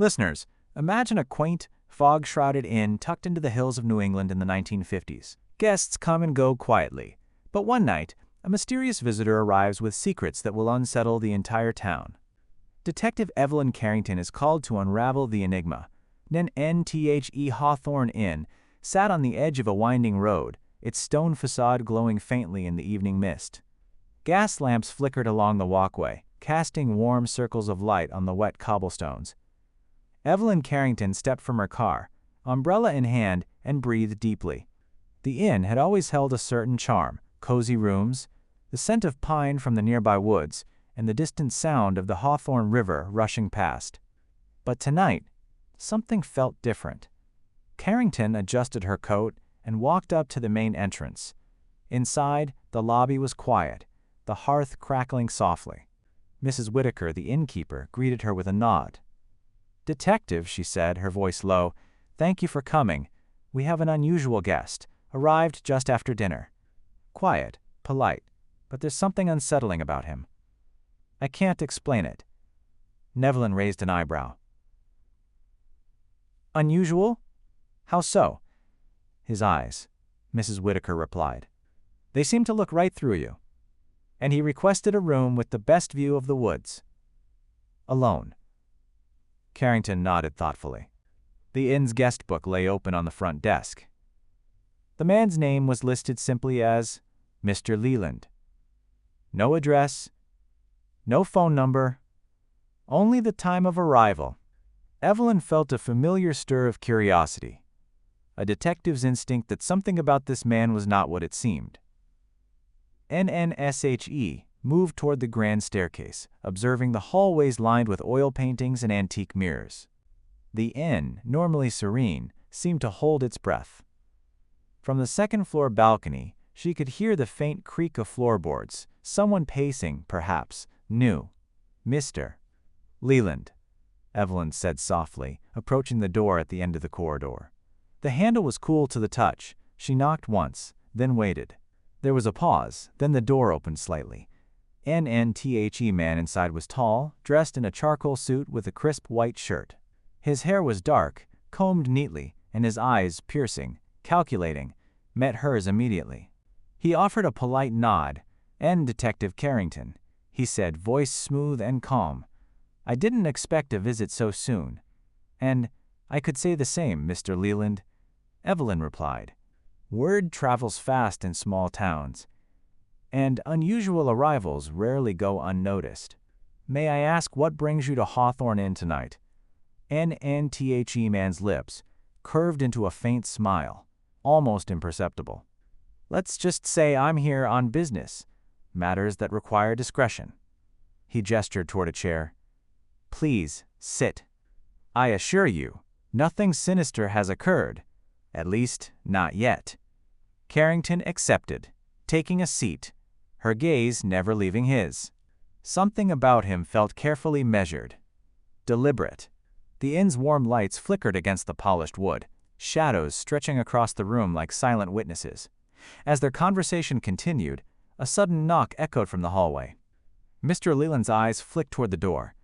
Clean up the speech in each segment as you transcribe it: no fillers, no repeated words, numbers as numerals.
Listeners, imagine a quaint, fog-shrouded inn tucked into the hills of New England in the 1950s. Guests come and go quietly, but one night, a mysterious visitor arrives with secrets that will unsettle the entire town. Detective Evelyn Carrington is called to unravel the enigma. Hawthorne Inn sat on the edge of a winding road, its stone facade glowing faintly in the evening mist. Gas lamps flickered along the walkway, casting warm circles of light on the wet cobblestones. Evelyn Carrington stepped from her car, umbrella in hand, and breathed deeply. The inn had always held a certain charm: cozy rooms, the scent of pine from the nearby woods, and the distant sound of the Hawthorne River rushing past. But tonight, something felt different. Carrington adjusted her coat and walked up to the main entrance. Inside, the lobby was quiet, the hearth crackling softly. Mrs. Whitaker, the innkeeper, greeted her with a nod. "Detective," she said, her voice low, "thank you for coming. We have an unusual guest, arrived just after dinner. Quiet, polite, but there's something unsettling about him. I can't explain it." Evelyn raised an eyebrow. "Unusual? How so?" "His eyes," Mrs. Whitaker replied. "They seem to look right through you. And he requested a room with the best view of the woods. Alone." Carrington nodded thoughtfully. The inn's guest book lay open on the front desk. The man's name was listed simply as Mr. Leland. No address, no phone number, only the time of arrival. Evelyn felt a familiar stir of curiosity, a detective's instinct that something about this man was not what it seemed. NNSHE moved toward the grand staircase, observing the hallways lined with oil paintings and antique mirrors. The inn, normally serene, seemed to hold its breath. From the second-floor balcony, she could hear the faint creak of floorboards, someone pacing, perhaps, new. "Mr. Leland," Evelyn said softly, approaching the door at the end of the corridor. The handle was cool to the touch. She knocked once, then waited. There was a pause, then the door opened slightly. NNTHE man inside was tall, dressed in a charcoal suit with a crisp white shirt. His hair was dark, combed neatly, and his eyes, piercing, calculating, met hers immediately. He offered a polite nod. "Detective Carrington," he said, voice smooth and calm. "I didn't expect a visit so soon." "And I could say the same, Mr. Leland," Evelyn replied. Word travels fast in small towns, and unusual arrivals rarely go unnoticed. "May I ask what brings you to Hawthorne Inn tonight?" NNTHE man's lips curved into a faint smile, almost imperceptible. "Let's just say I'm here on business, matters that require discretion." He gestured toward a chair. "Please, sit. I assure you, nothing sinister has occurred. At least, not yet." Carrington accepted, taking a seat, her gaze never leaving his. Something about him felt carefully measured, deliberate. The inn's warm lights flickered against the polished wood, shadows stretching across the room like silent witnesses. As their conversation continued, a sudden knock echoed from the hallway. Mr. Leland's eyes flicked toward the door,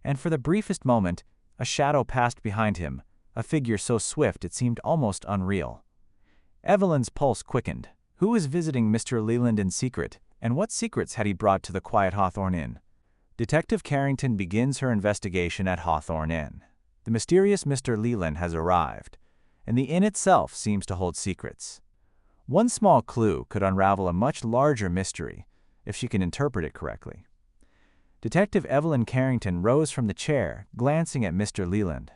and for the briefest moment, a shadow passed behind him, a figure so swift it seemed almost unreal. Evelyn's pulse quickened. Who was visiting Mr. Leland in secret, and what secrets had he brought to the quiet Hawthorne Inn? Detective Carrington begins her investigation at Hawthorne Inn. The mysterious Mr. Leland has arrived, and the inn itself seems to hold secrets. One small clue could unravel a much larger mystery, if she can interpret it correctly. Detective Evelyn Carrington rose from the chair, glancing at Mr. Leland.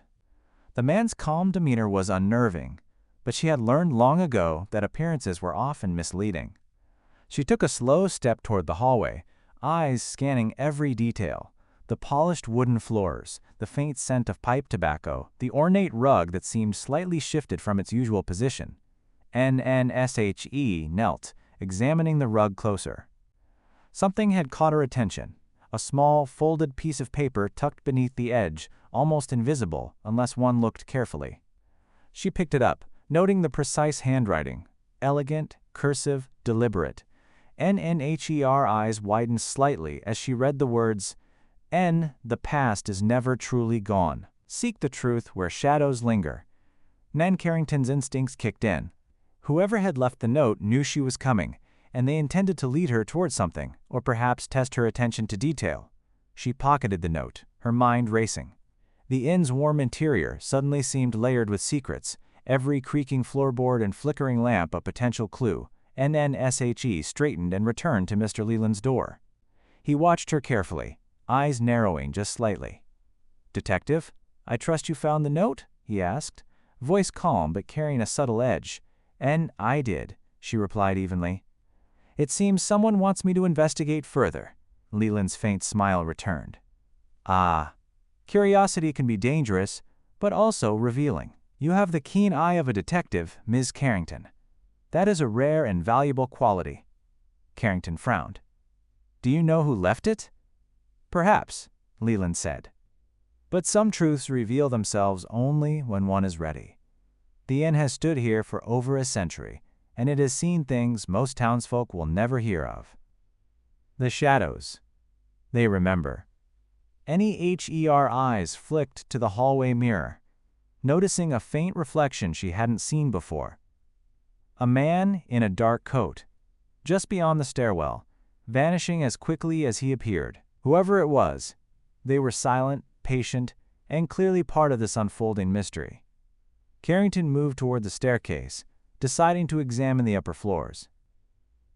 The man's calm demeanor was unnerving, but she had learned long ago that appearances were often misleading. She took a slow step toward the hallway, eyes scanning every detail: the polished wooden floors, the faint scent of pipe tobacco, the ornate rug that seemed slightly shifted from its usual position. NNSHE knelt, examining the rug closer. Something had caught her attention: a small, folded piece of paper tucked beneath the edge, almost invisible unless one looked carefully. She picked it up, noting the precise handwriting: elegant, cursive, deliberate. NNHER eyes widened slightly as she read the words, "N, the past is never truly gone." Seek the truth where shadows linger. Nan Carrington's instincts kicked in. Whoever had left the note knew she was coming, and they intended to lead her toward something, or perhaps test her attention to detail. She pocketed the note, her mind racing. The inn's warm interior suddenly seemed layered with secrets, every creaking floorboard and flickering lamp a potential clue. NNSHE straightened and returned to Mr. Leland's door. He watched her carefully, eyes narrowing just slightly. "Detective, I trust you found the note?" he asked, voice calm but carrying a subtle edge. "And I did," she replied evenly. "It seems someone wants me to investigate further." Leland's faint smile returned. "Ah, curiosity can be dangerous, but also revealing. You have the keen eye of a detective, Ms. Carrington. That is a rare and valuable quality." Carrington frowned. "Do you know who left it?" "Perhaps," Leland said. "But some truths reveal themselves only when one is ready. The inn has stood here for over a century, and it has seen things most townsfolk will never hear of. The shadows. They remember." Her eyes flicked to the hallway mirror, noticing a faint reflection she hadn't seen before. A man in a dark coat, just beyond the stairwell, vanishing as quickly as he appeared. Whoever it was, they were silent, patient, and clearly part of this unfolding mystery. Carrington moved toward the staircase, deciding to examine the upper floors.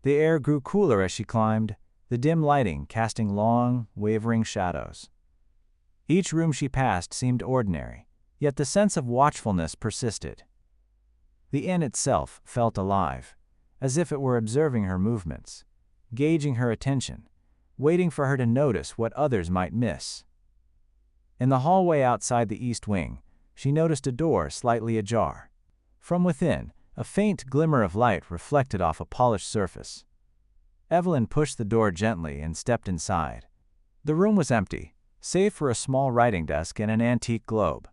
The air grew cooler as she climbed, the dim lighting casting long, wavering shadows. Each room she passed seemed ordinary, yet the sense of watchfulness persisted. The inn itself felt alive, as if it were observing her movements, gauging her attention, waiting for her to notice what others might miss. In the hallway outside the east wing, she noticed a door slightly ajar. From within, a faint glimmer of light reflected off a polished surface. Evelyn pushed the door gently and stepped inside. The room was empty, save for a small writing desk and an antique globe.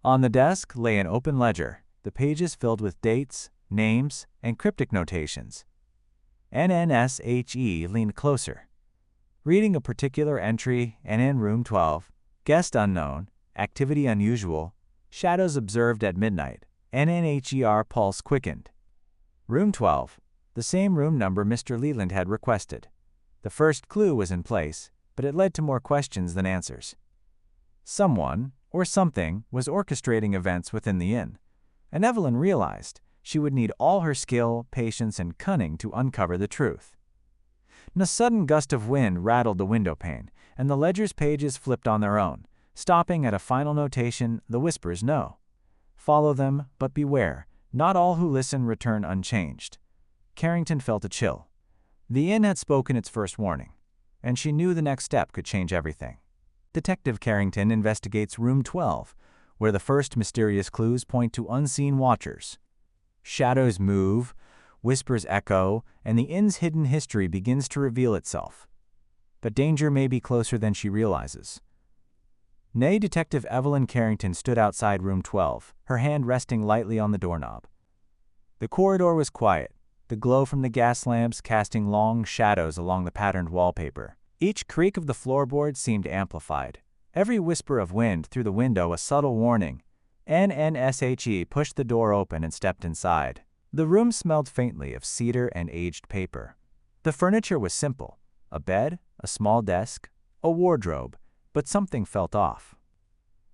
On the desk lay an open ledger, the pages filled with dates, names, and cryptic notations. NNSHE leaned closer, reading a particular entry, and in room 12, guest unknown, activity unusual, shadows observed at midnight. NNHER pulse quickened. Room 12, the same room number Mr. Leland had requested. The first clue was in place, but it led to more questions than answers. Someone, or something, was orchestrating events within the inn, and Evelyn realized she would need all her skill, patience, and cunning to uncover the truth. A sudden gust of wind rattled the window pane, and the ledger's pages flipped on their own, stopping at a final notation, the whispers know. Follow them, but beware, not all who listen return unchanged. Carrington felt a chill. The inn had spoken its first warning, and she knew the next step could change everything. Detective Carrington investigates room 12, where the first mysterious clues point to unseen watchers. Shadows move, whispers echo, and the inn's hidden history begins to reveal itself. But danger may be closer than she realizes. Detective Evelyn Carrington stood outside room 12, her hand resting lightly on the doorknob. The corridor was quiet, the glow from the gas lamps casting long shadows along the patterned wallpaper. Each creak of the floorboard seemed amplified, every whisper of wind through the window a subtle warning. NNSHE pushed the door open and stepped inside. The room smelled faintly of cedar and aged paper. The furniture was simple, a bed, a small desk, a wardrobe, but something felt off.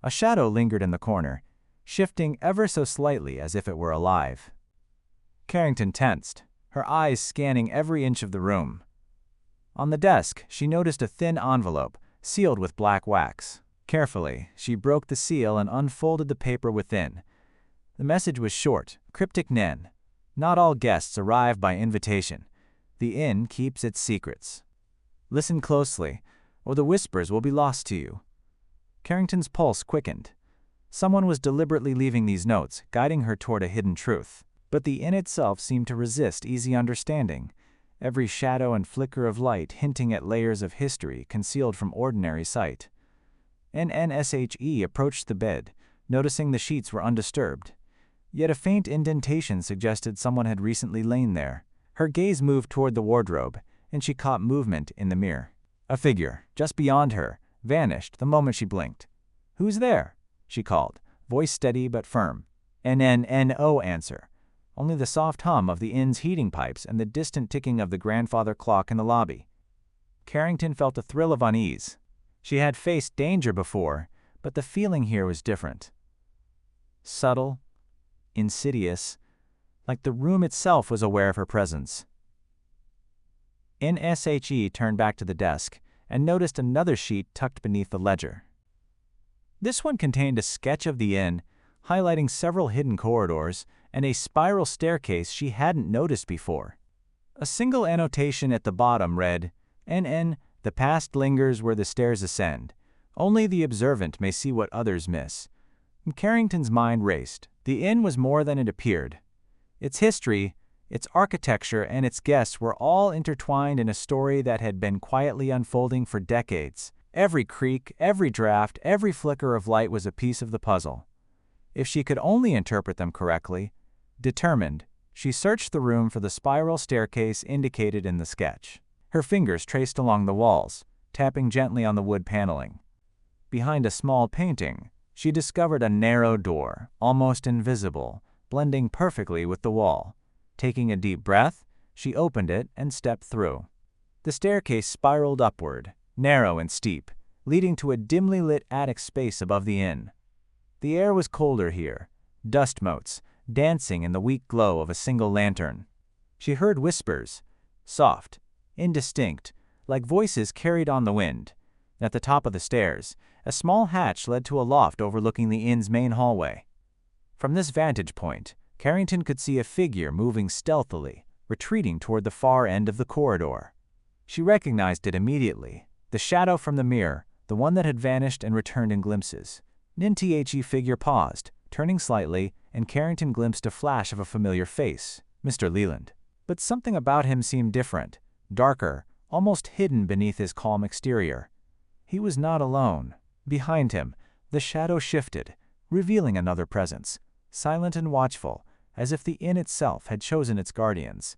A shadow lingered in the corner, shifting ever so slightly as if it were alive. Carrington tensed, her eyes scanning every inch of the room. On the desk, she noticed a thin envelope, sealed with black wax. Carefully, she broke the seal and unfolded the paper within. The message was short, cryptic. Nen. Not all guests arrive by invitation. The inn keeps its secrets. Listen closely, or the whispers will be lost to you. Carrington's pulse quickened. Someone was deliberately leaving these notes, guiding her toward a hidden truth. But the inn itself seemed to resist easy understanding, every shadow and flicker of light hinting at layers of history concealed from ordinary sight. NNSHE approached the bed, noticing the sheets were undisturbed. Yet a faint indentation suggested someone had recently lain there. Her gaze moved toward the wardrobe, and she caught movement in the mirror. A figure, just beyond her, vanished the moment she blinked. "Who's there?" she called, voice steady but firm. No answer. Only the soft hum of the inn's heating pipes and the distant ticking of the grandfather clock in the lobby. Carrington felt a thrill of unease. She had faced danger before, but the feeling here was different. Subtle, insidious, like the room itself was aware of her presence. NSHE turned back to the desk and noticed another sheet tucked beneath the ledger. This one contained a sketch of the inn, highlighting several hidden corridors and a spiral staircase she hadn't noticed before. A single annotation at the bottom read, "NN, the past lingers where the stairs ascend. Only the observant may see what others miss." And Carrington's mind raced. The inn was more than it appeared. Its history, its architecture, and its guests were all intertwined in a story that had been quietly unfolding for decades. Every creak, every draft, every flicker of light was a piece of the puzzle. If she could only interpret them correctly, determined, she searched the room for the spiral staircase indicated in the sketch. Her fingers traced along the walls, tapping gently on the wood paneling. Behind a small painting, she discovered a narrow door, almost invisible, blending perfectly with the wall. Taking a deep breath, she opened it and stepped through. The staircase spiraled upward, narrow and steep, leading to a dimly lit attic space above the inn. The air was colder here, dust motes dancing in the weak glow of a single lantern. She heard whispers, soft, indistinct, like voices carried on the wind. At the top of the stairs, a small hatch led to a loft overlooking the inn's main hallway. From this vantage point, Carrington could see a figure moving stealthily, retreating toward the far end of the corridor. She recognized it immediately, the shadow from the mirror, the one that had vanished and returned in glimpses. NTHE figure paused, turning slightly, and Carrington glimpsed a flash of a familiar face, Mr. Leland. But something about him seemed different, darker, almost hidden beneath his calm exterior. He was not alone. Behind him, the shadow shifted, revealing another presence, silent and watchful, as if the inn itself had chosen its guardians.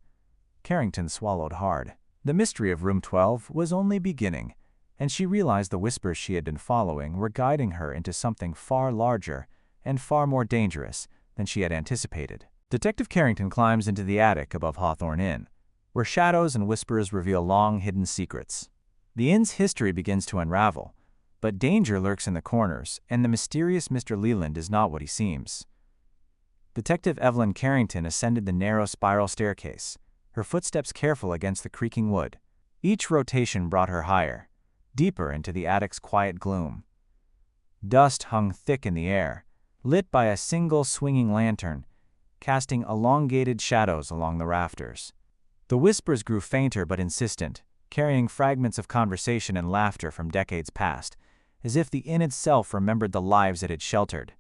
Carrington swallowed hard. The mystery of Room 12 was only beginning, and she realized the whispers she had been following were guiding her into something far larger and far more dangerous than she had anticipated. Detective Carrington climbs into the attic above Hawthorne Inn, where shadows and whispers reveal long-hidden secrets. The inn's history begins to unravel, but danger lurks in the corners, and the mysterious Mr. Leland is not what he seems. Detective Evelyn Carrington ascended the narrow spiral staircase, her footsteps careful against the creaking wood. Each rotation brought her higher, deeper into the attic's quiet gloom. Dust hung thick in the air, lit by a single swinging lantern, casting elongated shadows along the rafters. The whispers grew fainter but insistent, carrying fragments of conversation and laughter from decades past, as if the inn itself remembered the lives it had sheltered.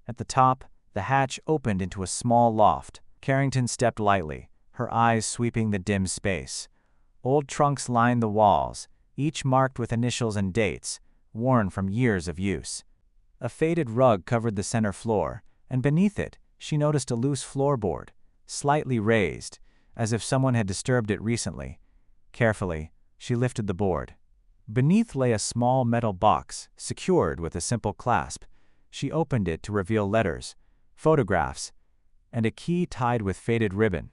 At the top, the hatch opened into a small loft. Carrington stepped lightly, her eyes sweeping the dim space. Old trunks lined the walls, each marked with initials and dates, worn from years of use. A faded rug covered the center floor, and beneath it, she noticed a loose floorboard, slightly raised, as if someone had disturbed it recently. Carefully, she lifted the board. Beneath lay a small metal box, secured with a simple clasp. She opened it to reveal letters, photographs, and a key tied with faded ribbon.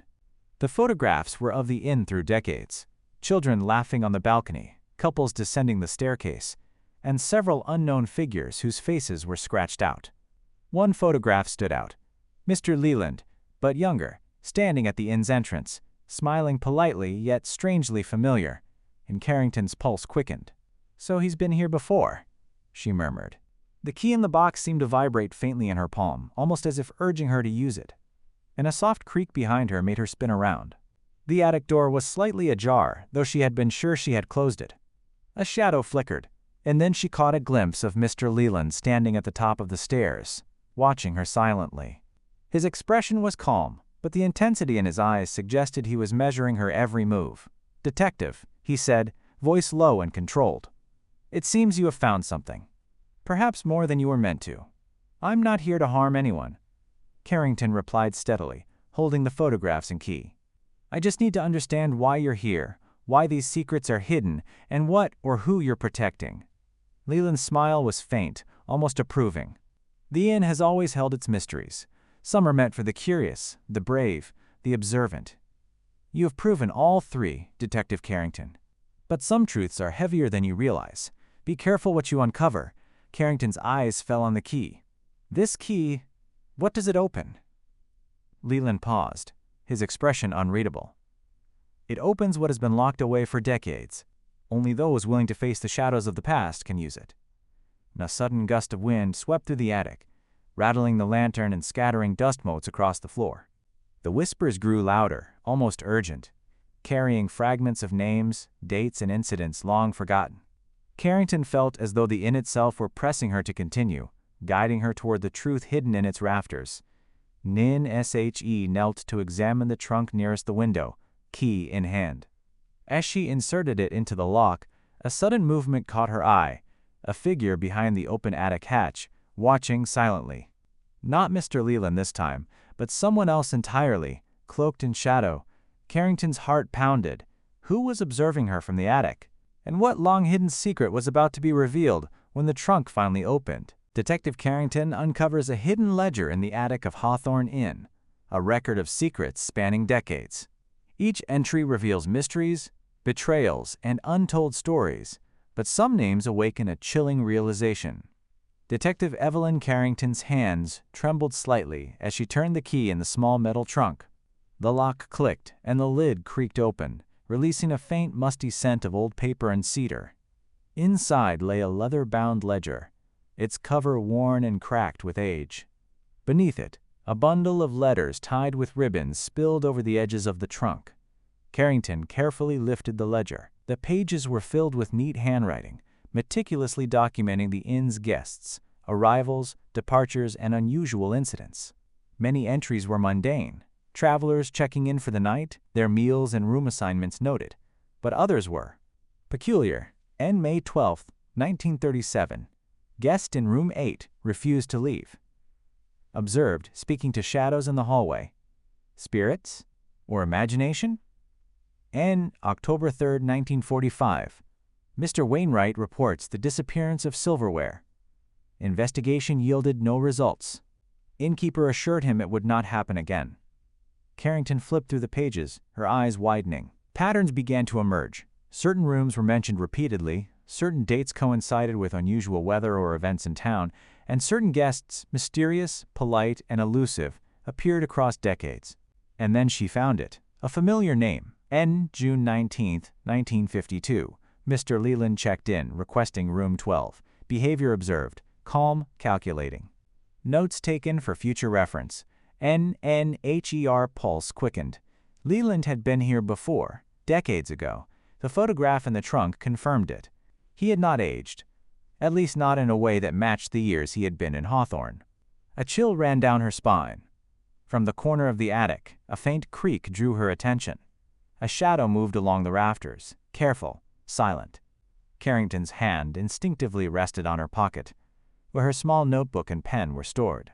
The photographs were of the inn through decades, children laughing on the balcony, couples descending the staircase, and several unknown figures whose faces were scratched out. One photograph stood out, Mr. Leland, but younger, standing at the inn's entrance, smiling politely yet strangely familiar, and Carrington's pulse quickened. "So he's been here before," she murmured. The key in the box seemed to vibrate faintly in her palm, almost as if urging her to use it, and a soft creak behind her made her spin around. The attic door was slightly ajar, though she had been sure she had closed it. A shadow flickered, and then she caught a glimpse of Mr. Leland standing at the top of the stairs, watching her silently. His expression was calm, but the intensity in his eyes suggested he was measuring her every move. "Detective," he said, voice low and controlled. "It seems you have found something. Perhaps more than you were meant to. I'm not here to harm anyone." Carrington replied steadily, holding the photographs and key. "I just need to understand why you're here, why these secrets are hidden, and what or who you're protecting." Leland's smile was faint, almost approving. The inn has always held its mysteries. Some are meant for the curious, the brave, the observant. You have proven all three, Detective Carrington. But some truths are heavier than you realize. Be careful what you uncover. Carrington's eyes fell on the key. This key, what does it open? Leland paused, his expression unreadable. It opens what has been locked away for decades. Only those willing to face the shadows of the past can use it. A sudden gust of wind swept through the attic, rattling the lantern and scattering dust motes across the floor. The whispers grew louder, almost urgent, carrying fragments of names, dates, and incidents long forgotten. Carrington felt as though the inn itself were pressing her to continue, guiding her toward the truth hidden in its rafters. Nin She knelt to examine the trunk nearest the window, key in hand. As she inserted it into the lock, a sudden movement caught her eye, a figure behind the open attic hatch, watching silently. Not Mr. Leland this time, but someone else entirely, cloaked in shadow. Carrington's heart pounded. Who was observing her from the attic? And what long-hidden secret was about to be revealed when the trunk finally opened? Detective Carrington uncovers a hidden ledger in the attic of Hawthorne Inn, a record of secrets spanning decades. Each entry reveals mysteries, betrayals, and untold stories, but some names awaken a chilling realization. Detective Evelyn Carrington's hands trembled slightly as she turned the key in the small metal trunk. The lock clicked and the lid creaked open, releasing a faint musty scent of old paper and cedar. Inside lay a leather-bound ledger, its cover worn and cracked with age. Beneath it, a bundle of letters tied with ribbons spilled over the edges of the trunk. Carrington carefully lifted the ledger. The pages were filled with neat handwriting, meticulously documenting the inn's guests, arrivals, departures, and unusual incidents. Many entries were mundane, travelers checking in for the night, their meals and room assignments noted, but others were peculiar. N. May 12, 1937. Guest in room 8 refused to leave. Observed speaking to shadows in the hallway. Spirits? Or imagination? N. October 3, 1945. Mr. Wainwright reports the disappearance of silverware. Investigation yielded no results. Innkeeper assured him it would not happen again. Carrington flipped through the pages, her eyes widening. Patterns began to emerge. Certain rooms were mentioned repeatedly, certain dates coincided with unusual weather or events in town, and certain guests, mysterious, polite, and elusive, appeared across decades. And then she found it. A familiar name. N. June 19, 1952. Mr. Leland checked in, requesting room 12. Behavior observed. Calm, calculating. Notes taken for future reference. NNHER pulse quickened. Leland had been here before, decades ago. The photograph in the trunk confirmed it. He had not aged, at least not in a way that matched the years he had been in Hawthorne. A chill ran down her spine. From the corner of the attic, a faint creak drew her attention. A shadow moved along the rafters, careful, silent. Carrington's hand instinctively rested on her pocket, where her small notebook and pen were stored.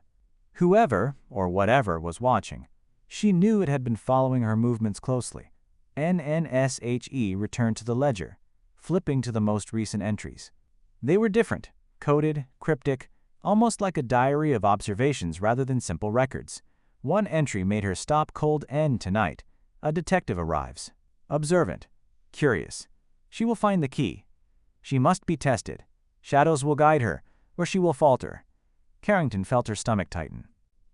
Whoever, or whatever, was watching, she knew it had been following her movements closely. NNSHE returned to the ledger, flipping to the most recent entries. They were different, coded, cryptic, almost like a diary of observations rather than simple records. One entry made her stop cold. N tonight. A detective arrives. Observant. Curious. She will find the key. She must be tested. Shadows will guide her, or she will falter. Carrington felt her stomach tighten.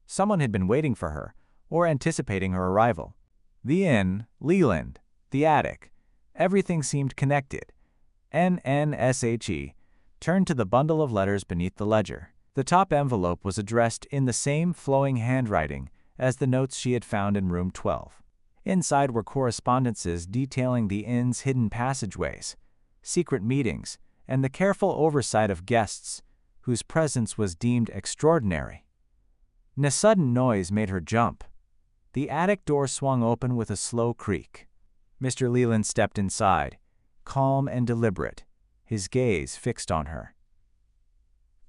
Someone had been waiting for her, or anticipating her arrival. The inn, Leland, the attic. Everything seemed connected. NNSHE turned to the bundle of letters beneath the ledger. The top envelope was addressed in the same flowing handwriting as the notes she had found in room 12. Inside were correspondences detailing the inn's hidden passageways, secret meetings, and the careful oversight of guests whose presence was deemed extraordinary. A sudden noise made her jump. The attic door swung open with a slow creak. Mr. Leland stepped inside, calm and deliberate, his gaze fixed on her.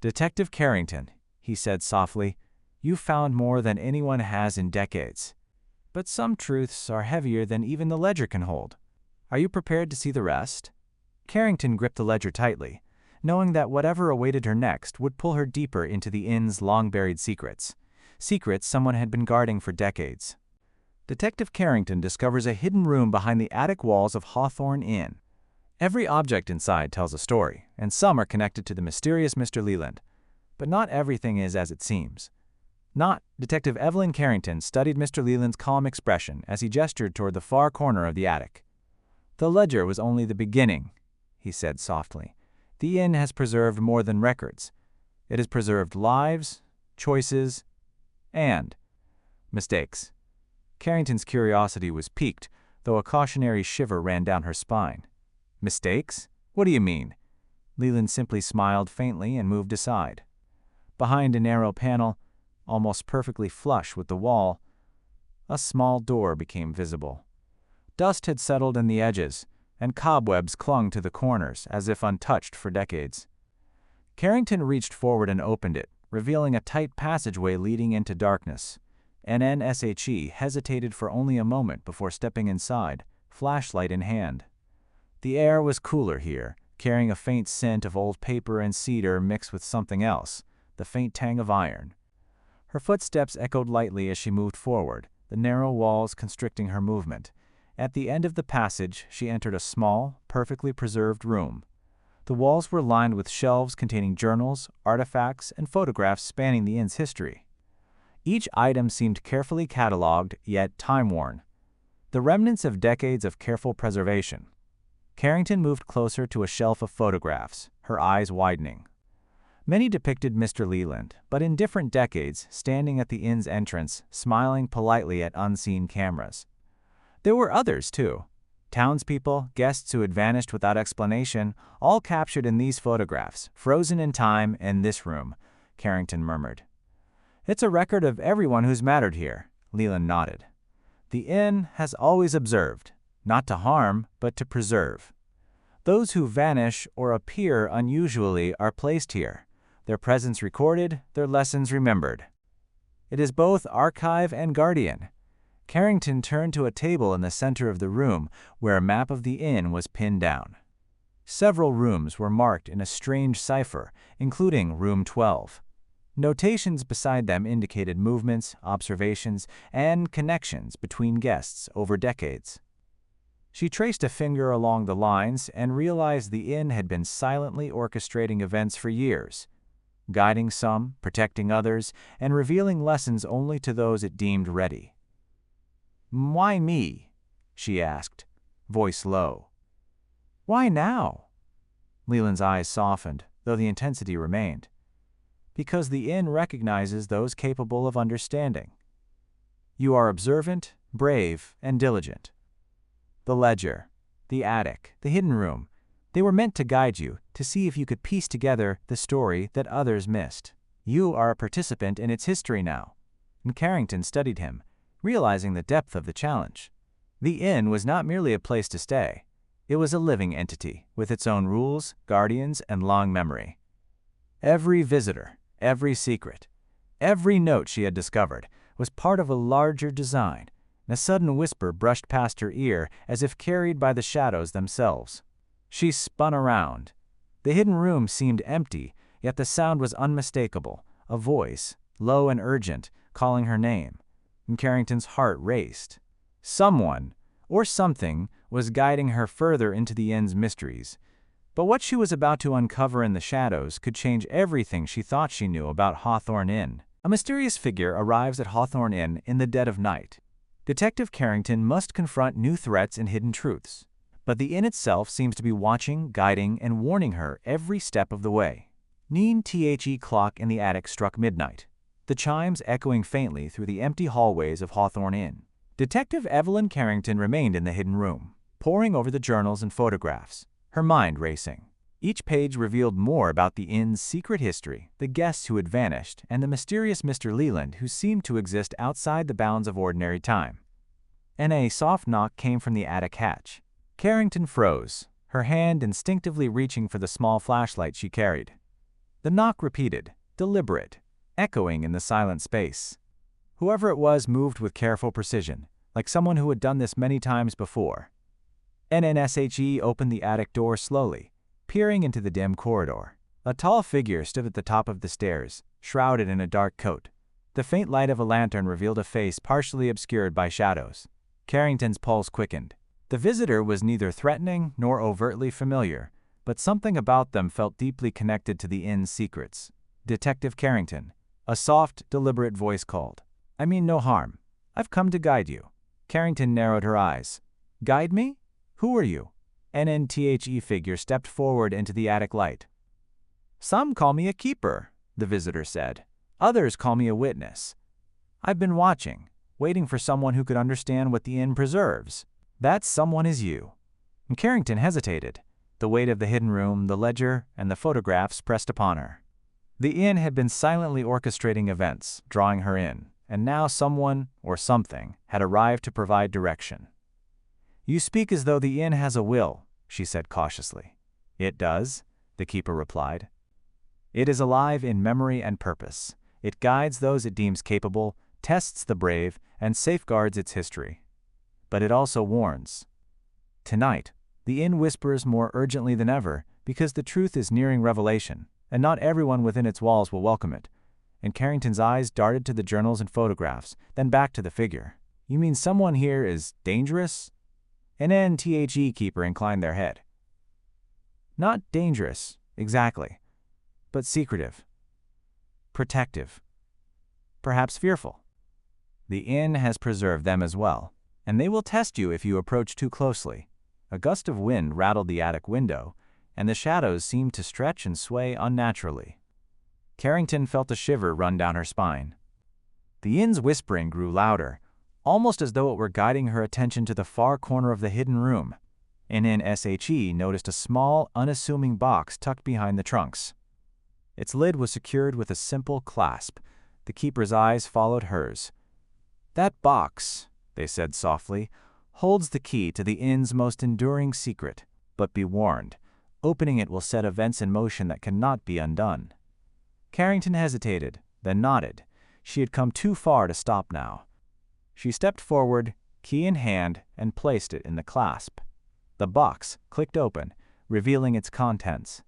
"Detective Carrington," he said softly, "you found more than anyone has in decades. But some truths are heavier than even the ledger can hold. Are you prepared to see the rest?" Carrington gripped the ledger tightly, knowing that whatever awaited her next would pull her deeper into the inn's long-buried secrets. Secrets someone had been guarding for decades. Detective Carrington discovers a hidden room behind the attic walls of Hawthorne Inn. Every object inside tells a story, and some are connected to the mysterious Mr. Leland. But not everything is as it seems. Detective Evelyn Carrington studied Mr. Leland's calm expression as he gestured toward the far corner of the attic. "The ledger was only the beginning," he said softly. "The inn has preserved more than records. It has preserved lives, choices, and mistakes." Carrington's curiosity was piqued, though a cautionary shiver ran down her spine. "Mistakes? What do you mean?" Leland simply smiled faintly and moved aside. Behind a narrow panel, almost perfectly flush with the wall, a small door became visible. Dust had settled in the edges, and cobwebs clung to the corners as if untouched for decades. Carrington reached forward and opened it, revealing a tight passageway leading into darkness. NNSHE hesitated for only a moment before stepping inside, flashlight in hand. The air was cooler here, carrying a faint scent of old paper and cedar mixed with something else, the faint tang of iron. Her footsteps echoed lightly as she moved forward, the narrow walls constricting her movement. At the end of the passage, she entered a small, perfectly preserved room. The walls were lined with shelves containing journals, artifacts, and photographs spanning the inn's history. Each item seemed carefully catalogued, yet time-worn, the remnants of decades of careful preservation. Carrington moved closer to a shelf of photographs, her eyes widening. Many depicted Mr. Leland, but in different decades, standing at the inn's entrance, smiling politely at unseen cameras. There were others, too. Townspeople, guests who had vanished without explanation, all captured in these photographs, frozen in time in this room, Carrington murmured. "It's a record of everyone who's mattered here," Leland nodded. "The inn has always observed, not to harm, but to preserve. Those who vanish or appear unusually are placed here, their presence recorded, their lessons remembered. It is both archive and guardian." Carrington turned to a table in the center of the room where a map of the inn was pinned down. Several rooms were marked in a strange cipher, including Room 12. Notations beside them indicated movements, observations, and connections between guests over decades. She traced a finger along the lines and realized the inn had been silently orchestrating events for years, guiding some, protecting others, and revealing lessons only to those it deemed ready. "Why me?" she asked, voice low. "Why now?" Leland's eyes softened, though the intensity remained. "Because the inn recognizes those capable of understanding. You are observant, brave, and diligent. The ledger, the attic, the hidden room, they were meant to guide you, to see if you could piece together the story that others missed. You are a participant in its history now." And Carrington studied him, realizing the depth of the challenge. The inn was not merely a place to stay. It was a living entity, with its own rules, guardians, and long memory. Every visitor, every secret, every note she had discovered was part of a larger design, and a sudden whisper brushed past her ear as if carried by the shadows themselves. She spun around. The hidden room seemed empty, yet the sound was unmistakable, a voice, low and urgent, calling her name. And Carrington's heart raced. Someone, or something, was guiding her further into the inn's mysteries. But what she was about to uncover in the shadows could change everything she thought she knew about Hawthorne Inn. A mysterious figure arrives at Hawthorne Inn in the dead of night. Detective Carrington must confront new threats and hidden truths. But the inn itself seems to be watching, guiding, and warning her every step of the way. The clock in the attic struck midnight, the chimes echoing faintly through the empty hallways of Hawthorne Inn. Detective Evelyn Carrington remained in the hidden room, poring over the journals and photographs, her mind racing. Each page revealed more about the inn's secret history, the guests who had vanished, and the mysterious Mr. Leland who seemed to exist outside the bounds of ordinary time. And a soft knock came from the attic hatch. Carrington froze, her hand instinctively reaching for the small flashlight she carried. The knock repeated, deliberate, echoing in the silent space. Whoever it was moved with careful precision, like someone who had done this many times before. NNSHE opened the attic door slowly, peering into the dim corridor. A tall figure stood at the top of the stairs, shrouded in a dark coat. The faint light of a lantern revealed a face partially obscured by shadows. Carrington's pulse quickened. The visitor was neither threatening nor overtly familiar, but something about them felt deeply connected to the inn's secrets. "Detective Carrington," a soft, deliberate voice called. "I mean no harm. I've come to guide you." Carrington narrowed her eyes. "Guide me? Who are you?" An NTHE figure stepped forward into the attic light. "Some call me a keeper," the visitor said. "Others call me a witness. I've been watching, waiting for someone who could understand what the inn preserves. That someone is you." And Carrington hesitated. The weight of the hidden room, the ledger, and the photographs pressed upon her. The inn had been silently orchestrating events, drawing her in, and now someone, or something, had arrived to provide direction. "You speak as though the inn has a will," she said cautiously. "It does," the keeper replied. "It is alive in memory and purpose. It guides those it deems capable, tests the brave, and safeguards its history. But it also warns. Tonight, the inn whispers more urgently than ever because the truth is nearing revelation, and not everyone within its walls will welcome it." And Carrington's eyes darted to the journals and photographs, then back to the figure. "You mean someone here is dangerous?" An NTHE keeper inclined their head. "Not dangerous, exactly, but secretive, protective, perhaps fearful. The inn has preserved them as well, and they will test you if you approach too closely." A gust of wind rattled the attic window, and the shadows seemed to stretch and sway unnaturally. Carrington felt a shiver run down her spine. The inn's whispering grew louder, almost as though it were guiding her attention to the far corner of the hidden room. An NSHE noticed a small, unassuming box tucked behind the trunks. Its lid was secured with a simple clasp. The keeper's eyes followed hers. "That box," they said softly, "holds the key to the inn's most enduring secret. But be warned, opening it will set events in motion that cannot be undone." Carrington hesitated, then nodded. She had come too far to stop now. She stepped forward, key in hand, and placed it in the clasp. The box clicked open, revealing its contents.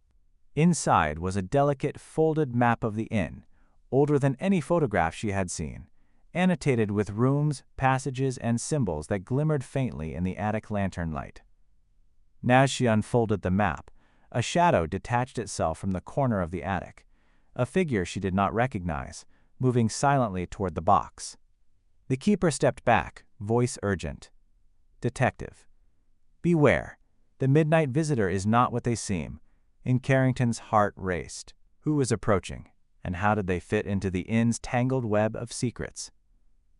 Inside was a delicate, folded map of the inn, older than any photograph she had seen, annotated with rooms, passages, and symbols that glimmered faintly in the attic lantern light. As she unfolded the map, a shadow detached itself from the corner of the attic, a figure she did not recognize, moving silently toward the box. The keeper stepped back, voice urgent. "Detective, beware. The midnight visitor is not what they seem." In Carrington's heart raced. Who was approaching, and how did they fit into the inn's tangled web of secrets?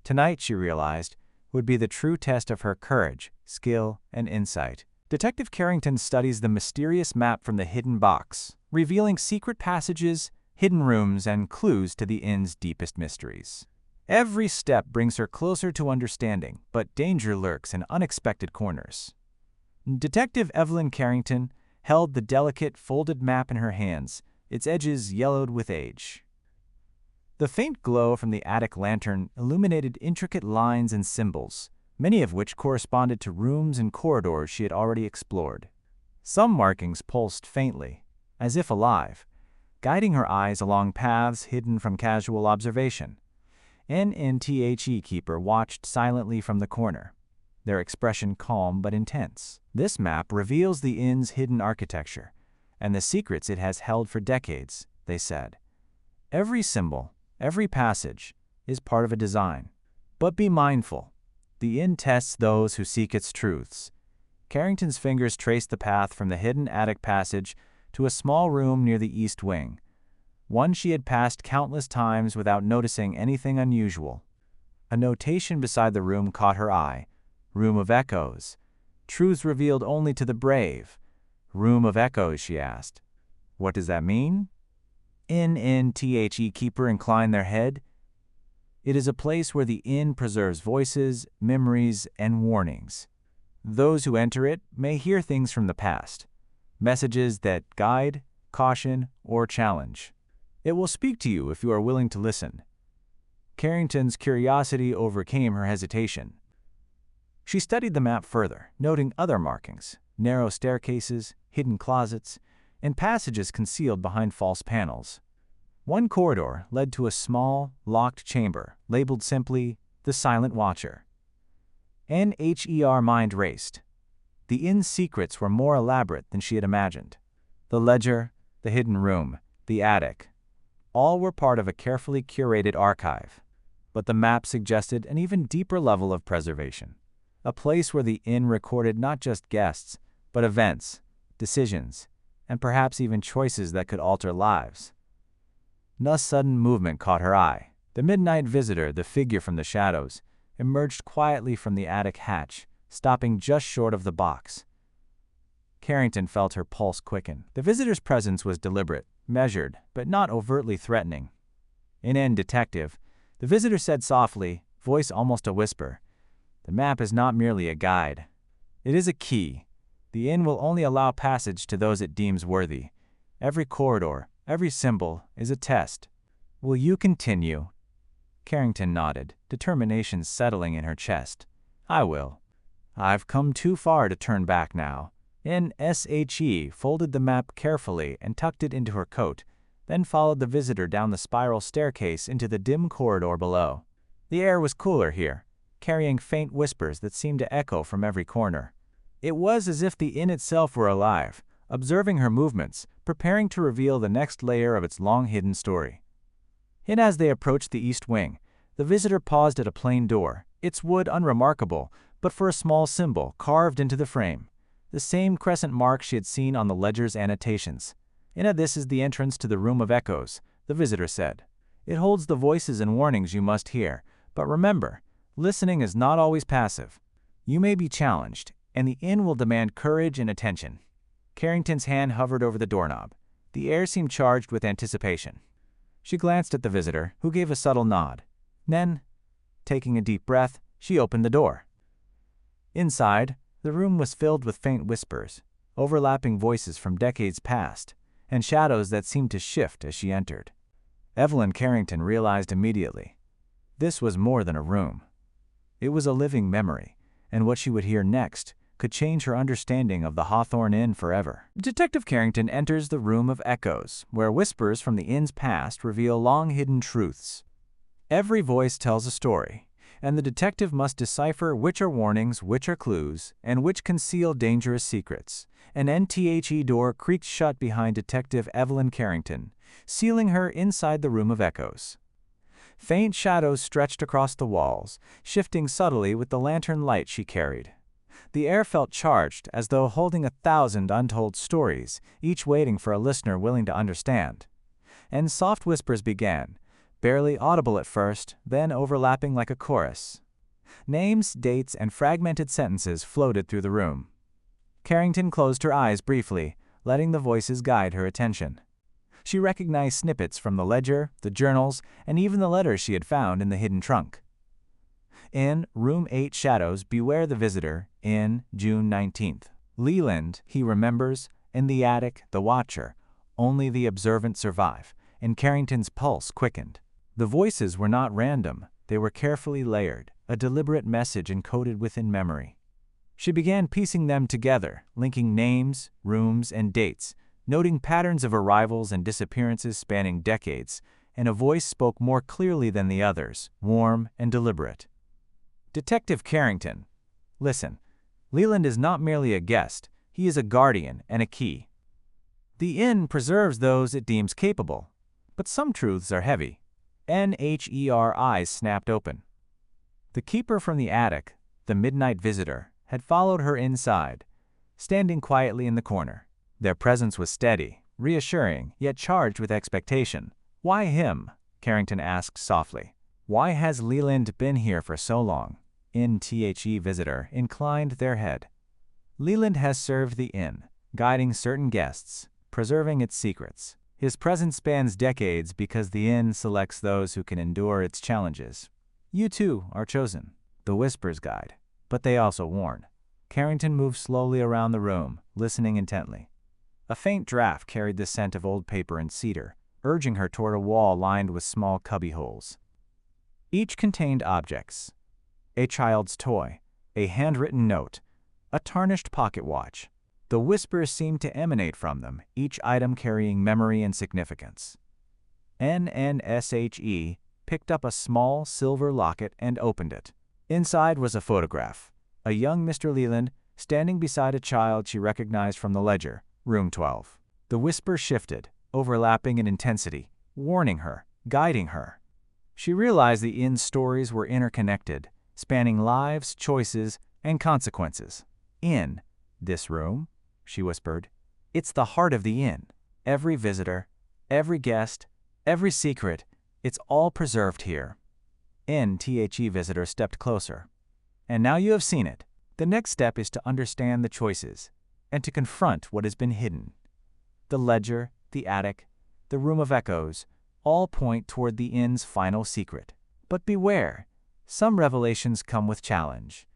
Tonight, she realized, would be the true test of her courage, skill, and insight. Detective Carrington studies the mysterious map from the hidden box, revealing secret passages, hidden rooms, and clues to the inn's deepest mysteries. Every step brings her closer to understanding, but danger lurks in unexpected corners. Detective Evelyn Carrington held the delicate, folded map in her hands, its edges yellowed with age. The faint glow from the attic lantern illuminated intricate lines and symbols, many of which corresponded to rooms and corridors she had already explored. Some markings pulsed faintly, as if alive, guiding her eyes along paths hidden from casual observation. An NTHE keeper watched silently from the corner, their expression calm but intense. This map reveals the inn's hidden architecture and the secrets it has held for decades, they said. Every symbol, every passage, is part of a design. But be mindful. The inn tests those who seek its truths. Carrington's fingers traced the path from the hidden attic passage to a small room near the east wing, one she had passed countless times without noticing anything unusual. A notation beside the room caught her eye. "Room of Echoes. Truths revealed only to the brave." "Room of Echoes," she asked. "What does that mean?" NTHE keeper inclined their head. "It is a place where the inn preserves voices, memories, and warnings. Those who enter it may hear things from the past, messages that guide, caution, or challenge. It will speak to you if you are willing to listen." Carrington's curiosity overcame her hesitation. She studied the map further, noting other markings, narrow staircases, hidden closets, and passages concealed behind false panels. One corridor led to a small, locked chamber, labeled simply, "The Silent Watcher." Her mind raced. The inn's secrets were more elaborate than she had imagined. The ledger, the hidden room, the attic, all were part of a carefully curated archive. But the map suggested an even deeper level of preservation. A place where the inn recorded not just guests, but events, decisions, and perhaps even choices that could alter lives. A sudden movement caught her eye. The midnight visitor, the figure from the shadows, emerged quietly from the attic hatch, stopping just short of the box. Carrington felt her pulse quicken. The visitor's presence was deliberate, measured, but not overtly threatening. Inn detective, the visitor said softly, voice almost a whisper, "The map is not merely a guide. It is a key. The inn will only allow passage to those it deems worthy. Every corridor, every symbol, is a test. Will you continue?" Carrington nodded, determination settling in her chest. "I will. I've come too far to turn back now." She folded the map carefully and tucked it into her coat, then followed the visitor down the spiral staircase into the dim corridor below. The air was cooler here, carrying faint whispers that seemed to echo from every corner. It was as if the inn itself were alive, observing her movements, preparing to reveal the next layer of its long-hidden story. And as they approached the east wing, the visitor paused at a plain door, its wood unremarkable, but for a small symbol carved into the frame. The same crescent mark she had seen on the ledger's annotations. "This is the entrance to the Room of Echoes," the visitor said. "It holds the voices and warnings you must hear, but remember, listening is not always passive. You may be challenged, and the inn will demand courage and attention." Carrington's hand hovered over the doorknob. The air seemed charged with anticipation. She glanced at the visitor, who gave a subtle nod. Then, taking a deep breath, she opened the door. Inside, the room was filled with faint whispers, overlapping voices from decades past, and shadows that seemed to shift as she entered. Evelyn Carrington realized immediately. This was more than a room. It was a living memory, and what she would hear next could change her understanding of the Hawthorne Inn forever. Detective Carrington enters the Room of Echoes, where whispers from the inn's past reveal long-hidden truths. Every voice tells a story, and the detective must decipher which are warnings, which are clues, and which conceal dangerous secrets. An door creaked shut behind Detective Evelyn Carrington, sealing her inside the Room of Echoes. Faint shadows stretched across the walls, shifting subtly with the lantern light she carried. The air felt charged, as though holding 1,000 untold stories, each waiting for a listener willing to understand. And soft whispers began, barely audible at first, then overlapping like a chorus. Names, dates, and fragmented sentences floated through the room. Carrington closed her eyes briefly, letting the voices guide her attention. She recognized snippets from the ledger, the journals, and even the letters she had found in the hidden trunk. In Room 8 Shadows, beware the visitor, in June 19th. Leland, he remembers, in the attic, the watcher. Only the observant survive, and Carrington's pulse quickened. The voices were not random, they were carefully layered, a deliberate message encoded within memory. She began piecing them together, linking names, rooms, and dates, noting patterns of arrivals and disappearances spanning decades, and a voice spoke more clearly than the others, warm and deliberate. "Detective Carrington, listen. Leland is not merely a guest, he is a guardian and a key. The inn preserves those it deems capable, but some truths are heavy." Her eyes snapped open. The keeper from the attic, the midnight visitor, had followed her inside, standing quietly in the corner. Their presence was steady, reassuring, yet charged with expectation. "Why him?" Carrington asked softly. "Why has Leland been here for so long?" Visitor inclined their head. "Leland has served the inn, guiding certain guests, preserving its secrets. His presence spans decades because the inn selects those who can endure its challenges. You too are chosen." The whispers guide, but they also warn. Carrington moved slowly around the room, listening intently. A faint draft carried the scent of old paper and cedar, urging her toward a wall lined with small cubbyholes. Each contained objects: a child's toy, a handwritten note, a tarnished pocket watch. The whispers seemed to emanate from them, each item carrying memory and significance. NNSHE picked up a small silver locket and opened it. Inside was a photograph. A young Mr. Leland standing beside a child she recognized from the ledger, room 12. The whisper shifted, overlapping in intensity, warning her, guiding her. She realized the inn's stories were interconnected, spanning lives, choices, and consequences. In this room, she whispered, it's the heart of the inn. Every visitor, every guest, every secret, it's all preserved here. NTHE visitor stepped closer. And now you have seen it. The next step is to understand the choices, and to confront what has been hidden. The ledger, the attic, the room of echoes, all point toward the inn's final secret. But beware, some revelations come with challenge.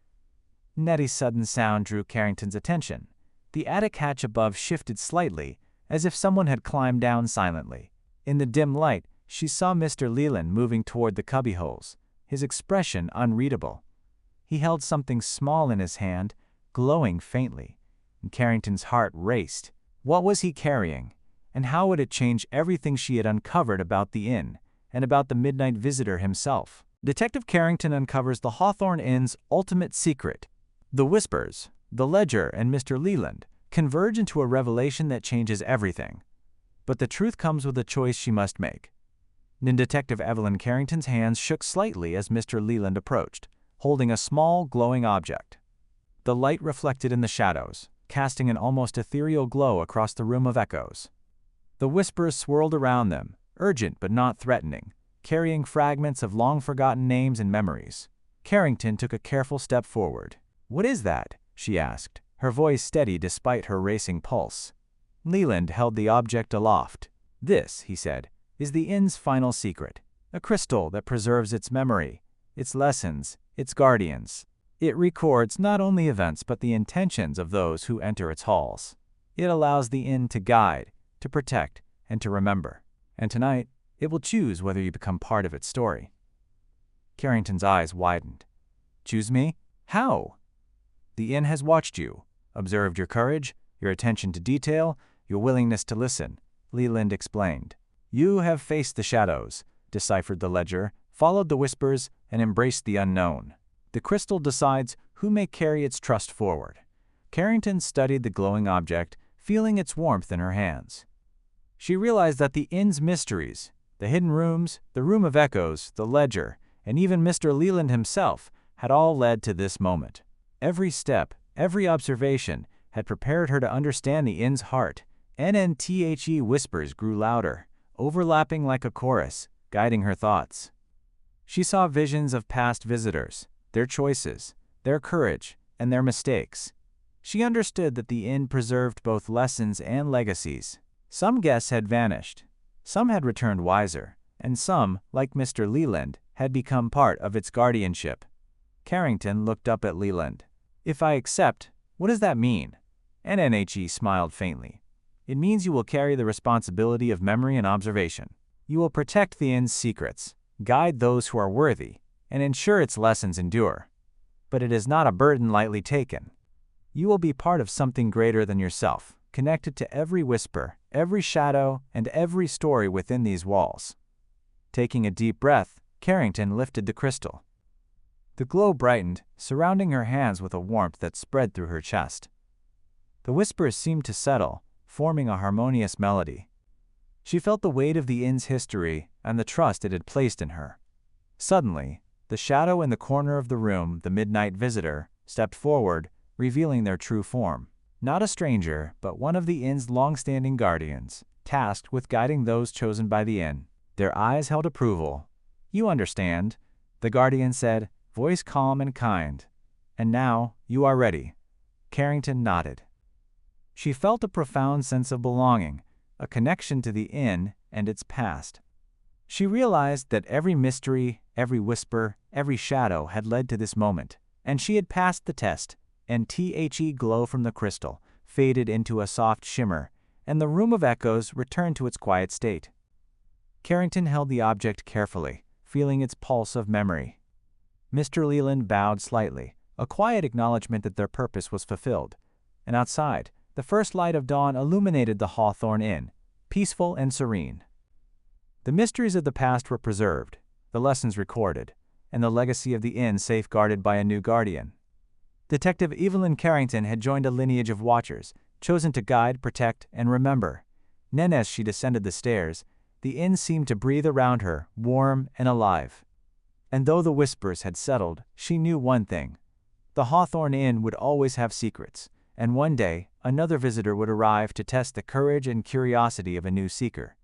Nettie's sudden sound drew Carrington's attention. The attic hatch above shifted slightly, as if someone had climbed down silently. In the dim light, she saw Mr. Leland moving toward the cubbyholes, his expression unreadable. He held something small in his hand, glowing faintly, and Carrington's heart raced. What was he carrying, and how would it change everything she had uncovered about the inn, and about the midnight visitor himself? Detective Carrington uncovers the Hawthorne Inn's ultimate secret. The whispers, the ledger, and Mr. Leland converge into a revelation that changes everything. But the truth comes with a choice she must make. Then Detective Evelyn Carrington's hands shook slightly as Mr. Leland approached, holding a small, glowing object. The light reflected in the shadows, casting an almost ethereal glow across the room of echoes. The whispers swirled around them, urgent but not threatening, carrying fragments of long-forgotten names and memories. Carrington took a careful step forward. "What is that?" she asked, her voice steady despite her racing pulse. Leland held the object aloft. "This," he said, "is the inn's final secret, a crystal that preserves its memory, its lessons, its guardians. It records not only events but the intentions of those who enter its halls. It allows the inn to guide, to protect, and to remember. And tonight, it will choose whether you become part of its story." Carrington's eyes widened. "Choose me? How?" "The inn has watched you, observed your courage, your attention to detail, your willingness to listen," Leland explained. "You have faced the shadows, deciphered the ledger, followed the whispers, and embraced the unknown. The crystal decides who may carry its trust forward." Carrington studied the glowing object, feeling its warmth in her hands. She realized that the inn's mysteries, the hidden rooms, the room of echoes, the ledger, and even Mr. Leland himself, had all led to this moment. Every step, every observation, had prepared her to understand the inn's heart. NNTHE whispers grew louder, overlapping like a chorus, guiding her thoughts. She saw visions of past visitors, their choices, their courage, and their mistakes. She understood that the inn preserved both lessons and legacies. Some guests had vanished, some had returned wiser, and some, like Mr. Leland, had become part of its guardianship. Carrington looked up at Leland. "If I accept, what does that mean?" NNHE smiled faintly. "It means you will carry the responsibility of memory and observation. You will protect the inn's secrets, guide those who are worthy, and ensure its lessons endure. But it is not a burden lightly taken. You will be part of something greater than yourself, connected to every whisper, every shadow, and every story within these walls." Taking a deep breath, Carrington lifted the crystal. The glow brightened, surrounding her hands with a warmth that spread through her chest. The whispers seemed to settle, forming a harmonious melody. She felt the weight of the inn's history and the trust it had placed in her. Suddenly, the shadow in the corner of the room, the midnight visitor, stepped forward, revealing their true form. Not a stranger, but one of the inn's long-standing guardians, tasked with guiding those chosen by the inn. Their eyes held approval. "You understand," the guardian said, voice calm and kind. "And now, you are ready." Carrington nodded. She felt a profound sense of belonging, a connection to the inn and its past. She realized that every mystery, every whisper, every shadow had led to this moment, and she had passed the test. And THE glow from the crystal faded into a soft shimmer, and the room of echoes returned to its quiet state. Carrington held the object carefully, feeling its pulse of memory. Mr. Leland bowed slightly, a quiet acknowledgement that their purpose was fulfilled, and outside, The first light of dawn illuminated the Hawthorne Inn, peaceful and serene. The mysteries of the past were preserved, the lessons recorded, and the legacy of the inn safeguarded by a new guardian. Detective Evelyn Carrington had joined a lineage of watchers, chosen to guide, protect, and remember. Then as she descended the stairs, the inn seemed to breathe around her, warm and alive. And though the whispers had settled, she knew one thing. The Hawthorne Inn would always have secrets, and one day, another visitor would arrive to test the courage and curiosity of a new seeker.